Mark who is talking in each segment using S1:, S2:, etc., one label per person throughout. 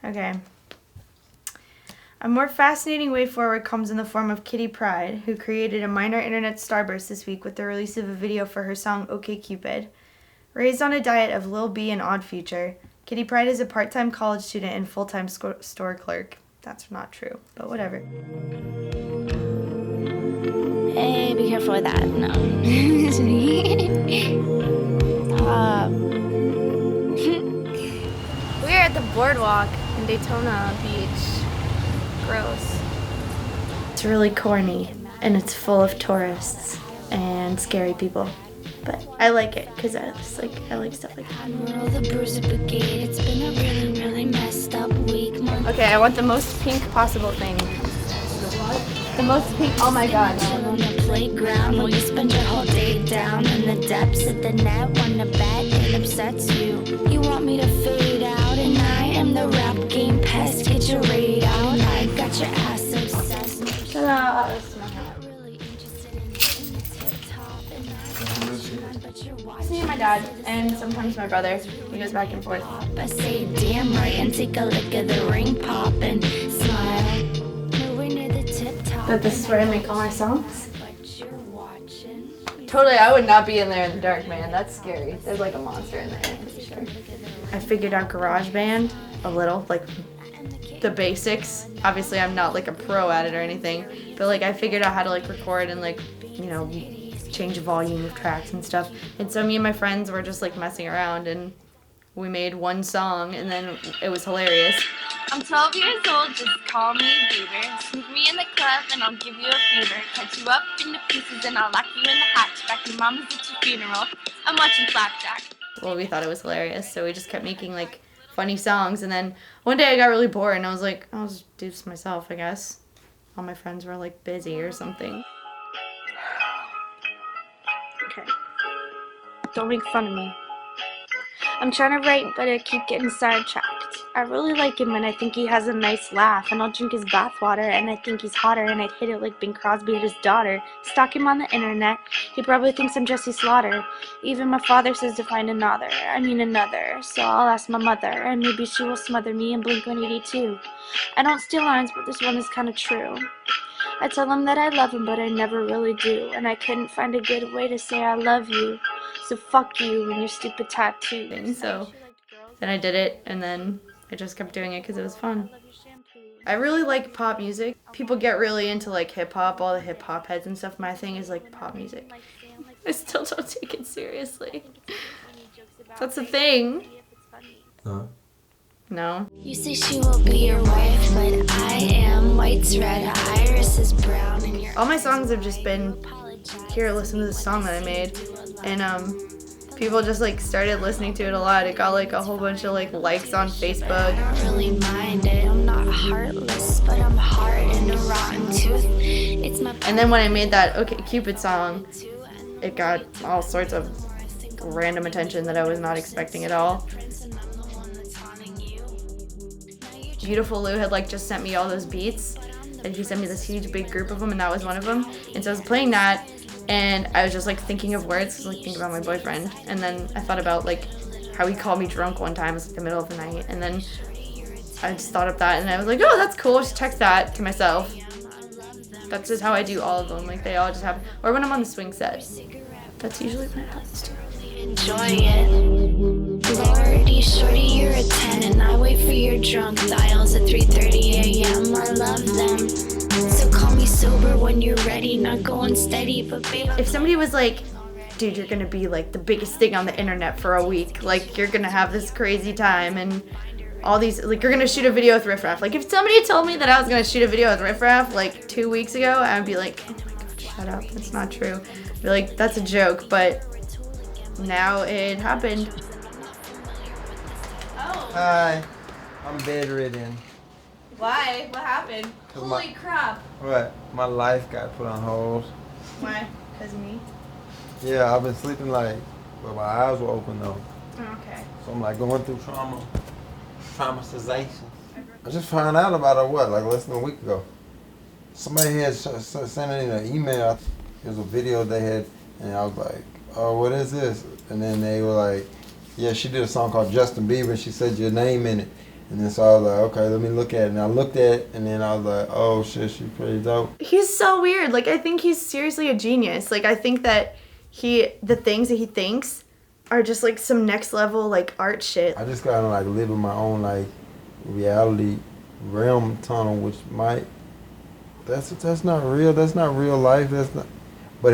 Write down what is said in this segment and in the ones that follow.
S1: Okay. A more fascinating way forward comes in the form of Kitty Pryde, who created a minor internet starburst this week with the release of a video for her song OK Cupid. Raised on a diet of Lil B and Odd Future, Kitty Pryde is a part-time college student and full-time store clerk. That's not true, but whatever.
S2: Hey, be careful with that. No. We're at the boardwalk in Daytona Beach. Gross.
S1: It's really corny, and it's full of tourists and scary people. But I like it because I like stuff like that.
S2: Okay, I want the most pink possible thing. The most pink. Oh my god.
S3: On the playground while you spend your whole day down in the depths of the net when the bed it upsets you. You want me to fade out, and I am the rap game pest. Get your raid out. I got your ass obsessed.
S1: Shut up.
S2: It's me and my dad, and sometimes my brother. He goes back and forth.
S3: I say damn right and take a lick of the ring pop and smile. Nowhere near the tip top.
S1: But this is where I make all my songs.
S3: But you're watching.
S2: Totally, I would not be in there in the dark, man. That's scary. There's like a monster in there, I'm pretty sure.
S1: I figured out GarageBand a little, like the basics. Obviously, I'm not like a pro at it or anything, but like I figured out how to like record and like, you know, change the volume of tracks and stuff. And so me and my friends were just like messing around and we made one song and then it was hilarious.
S4: I'm 12 years old, just call me Beaver. Sneak me in the club and I'll give you a fever. Cut you up into pieces and I'll lock you in the hatchback. Your mama's at your funeral. I'm watching Flapjack.
S1: Well, we thought it was hilarious, so we just kept making like funny songs. And then one day I got really bored and I was like, I'll just do this myself, I guess. All my friends were like busy or something.
S4: Okay. Don't make fun of me. I'm trying to write, but I keep getting sidetracked. I really like him and I think he has a nice laugh, and I'll drink his bathwater and I think he's hotter, and I'd hit it like Bing Crosby hit his daughter. Stalk him on the internet, he probably thinks I'm Jesse Slaughter. Even my father says to find another, so I'll ask my mother, and maybe she will smother me in Blink-182. I don't steal lines, but this one is kinda true. I tell him that I love him, but I never really do, and I couldn't find a good way to say I love you. So fuck you and your stupid tattoo.
S1: So then I did it, and then I just kept doing it because it was fun. I really like pop music. People get really into like hip hop, all the hip hop heads and stuff. My thing is like pop music. I still don't take it seriously. That's the thing. No.
S3: You say she will be your wife, but I am white's red, iris is brown, and your
S1: All my songs have just been, here, listen to this song that I made. And people just like started listening to it a lot. It got like a whole bunch of like likes on Facebook.
S3: I don't really mind it. I'm not heartless, but I'm hard and a rotten tooth. It's my
S1: And then when I made that OK Cupid song, it got all sorts of random attention that I was not expecting at all. Beautiful Lou had like just sent me all those beats, and he sent me this huge big group of them, and that was one of them. And so I was playing that, and I was just like thinking of words, cause like thinking about my boyfriend. And then I thought about like how he called me drunk one time. It was like the middle of the night, and then I just thought of that, and I was like, oh, that's cool. Just text that to myself. That's just how I do all of them. Like they all just happen. Or when I'm on the swing set, that's usually when it happens too.
S3: enjoy it. Lordy, shorty, you're a 10, and I wait for your drunk dials at 3:30 a.m. I love them. So call me sober when you're ready, not going steady, but babe.
S1: If somebody was like, dude, you're gonna be like the biggest thing on the internet for a week, like you're gonna have this crazy time and all these, like you're gonna shoot a video with Riff Raff. Like if somebody told me that I was gonna shoot a video with Riff Raff like 2 weeks ago, I'd be like, oh my god, shut up, that's not true. I'd be like, that's a joke, but now it happened.
S4: Oh,
S5: Hi, I'm bedridden.
S4: why? What happened? Holy crap.
S5: What? My life got put on hold.
S1: Why? Because of me?
S5: Yeah, I've been sleeping like, well, my eyes were open though.
S1: Okay.
S5: So I'm like going through traumatization. I just found out about it, what, like less than a week ago. Somebody had sent in an email. It was a video they had, and I was like, oh, what is this? And then they were like, yeah, she did a song called Justin Bieber, and she said your name in it. And then so I was like, okay, let me look at it. And I looked at it, and then I was like, oh shit, she's pretty dope.
S1: He's so weird. Like, I think he's seriously a genius. Like, I think that the things that he thinks are just like some next level like art shit.
S5: I just gotta like live in my own like reality realm tunnel, which might that's not real. That's not real life. That's not. But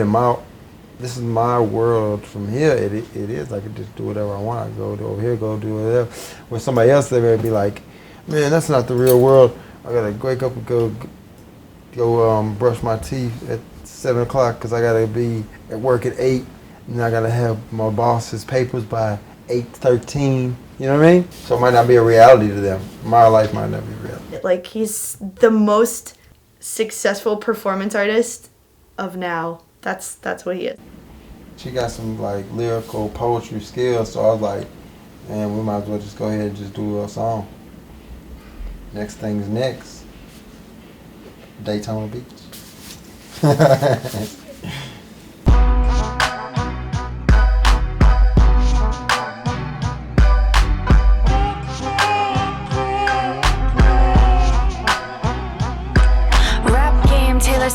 S5: this is my world from here. It is. I can just do whatever I want. I go over here, go do whatever. When somebody else there would be like, man, that's not the real world. I gotta wake up and go brush my teeth at 7 o'clock because I gotta be at work at 8, and I gotta have my boss's papers by 8:13. You know what I mean? So it might not be a reality to them. My life might not be real.
S1: Like, he's the most successful performance artist of now. That's what he is.
S5: She got some like lyrical poetry skills, so I was like, man, we might as well just go ahead and just do a song. Next thing's next. Daytona Beach.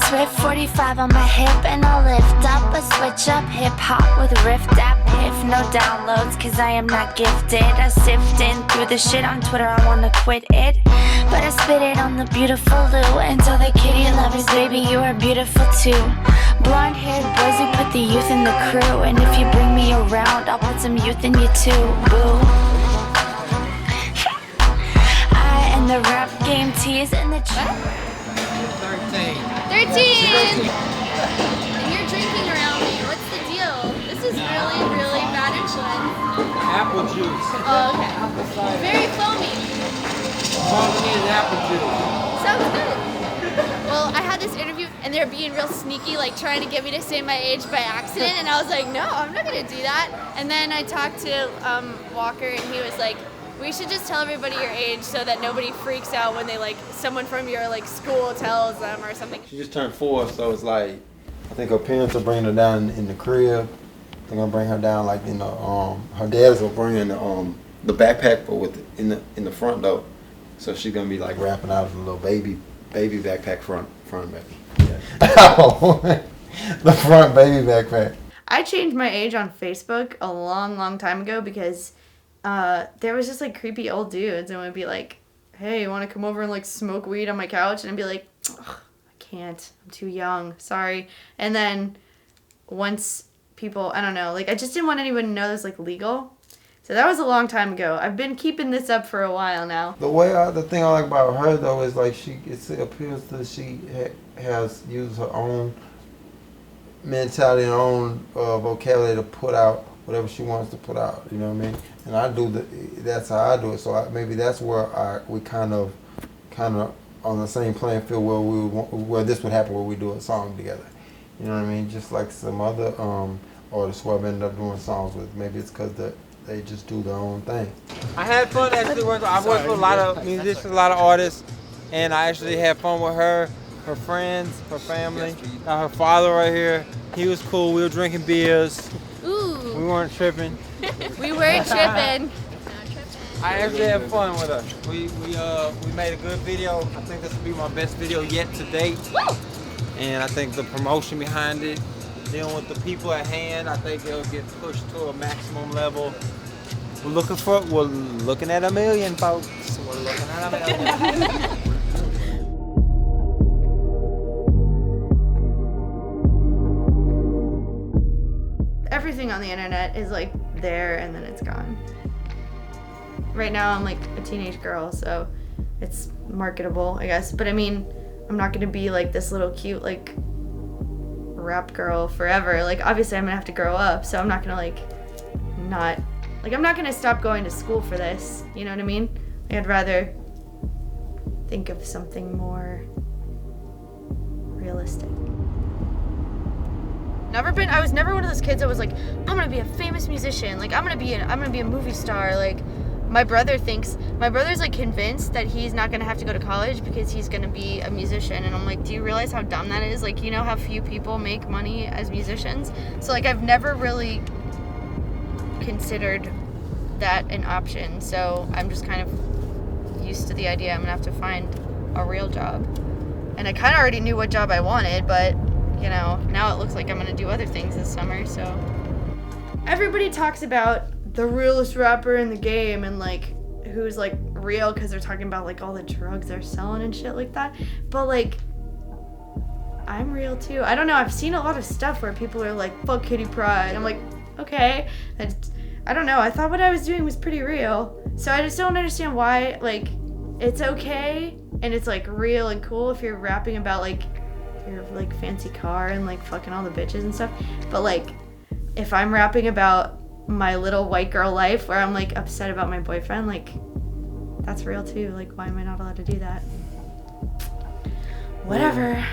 S3: Swift 45 on my hip, and I'll lift up a switch up hip-hop with Riff Raff. If no downloads, cause I am not gifted. I sift in through the shit on Twitter, I wanna quit it, but I spit it on the beautiful Lou. And tell the kitty lovers, baby, you are beautiful too. Blonde-haired boys who put the youth in the crew, and if you bring me around, I'll put some youth in you too, boo. I and the rap game tease in the
S2: 13! And you're drinking around me. What's the deal? This is really, really bad influence.
S6: Apple juice.
S2: Oh, okay. Very foamy.
S6: Carbonated apple juice.
S2: Sounds good. Well, I had this interview, and they're being real sneaky, like trying to get me to say my age by accident, and I was like, no, I'm not going to do that. And then I talked to Walker, and he was like, we should just tell everybody your age so that nobody freaks out when they like someone from your like school tells them or something.
S5: She just turned 4, so it's like I think her parents are bringing her down in the crib. They're gonna bring her down like in the her dad's will bring in the backpack, but with in the front though. So she's gonna be like rapping out of the little baby backpack front baby. Yeah. The front baby backpack.
S1: I changed my age on Facebook a long time ago because there was just like creepy old dudes and would be like, hey, you want to come over and like smoke weed on my couch? And I'd be like, I can't, I'm too young, sorry. And then once people, I don't know, like I just didn't want anyone to know this like legal. So that was a long time ago. I've been keeping this up for a while now.
S5: The thing I like about her though is like it appears that she has used her own mentality and her own vocabulary to put out whatever she wants to put out, you know what I mean? And that's how I do it. So maybe that's where we kind of on the same playing field where this would happen, where we do a song together. You know what I mean? Just like some other artists who I've ended up doing songs with. Maybe it's because they just do their own thing.
S6: I had fun actually. I worked with a lot of musicians, a lot of artists, and I actually had fun with her friends, her family, her father right here. He was cool. We were drinking beers.
S2: Ooh.
S6: We weren't tripping.
S2: We weren't tripping.
S6: I actually had fun with her. We made a good video. I think this will be my best video yet to date.
S2: Woo!
S6: And I think the promotion behind it, dealing with the people at hand, I think it'll get pushed to a maximum level. We're looking at 1 million, folks. We're looking at 1 million.
S1: Everything on the internet is like there and then it's gone. Right now I'm like a teenage girl, so it's marketable, I guess. But I mean, I'm not gonna be like this little cute like rap girl forever. Like obviously I'm gonna have to grow up, so I'm not gonna I'm not gonna stop going to school for this. You know what I mean? Like, I'd rather think of something more realistic. I was never one of those kids that was like, I'm gonna be a famous musician, like I'm gonna be a movie star. Like my brother's like convinced that he's not gonna have to go to college because he's gonna be a musician, and I'm like, do you realize how dumb that is? Like, you know how few people make money as musicians? So like I've never really considered that an option, so I'm just kind of used to the idea I'm gonna have to find a real job. And I kind of already knew what job I wanted, but, you know, now it looks like I'm gonna do other things this summer, so. Everybody talks about the realest rapper in the game and, like, who's, like, real because they're talking about, like, all the drugs they're selling and shit like that. But, like, I'm real too. I don't know, I've seen a lot of stuff where people are like, fuck Kitty Pryde. I'm like, okay. I don't know, I thought what I was doing was pretty real. So I just don't understand why, like, it's okay and it's, like, real and cool if you're rapping about, like, your, like, fancy car and, like, fucking all the bitches and stuff. But, like, if I'm rapping about my little white girl life where I'm, like, upset about my boyfriend, like, that's real too. Like, why am I not allowed to do that? Whatever.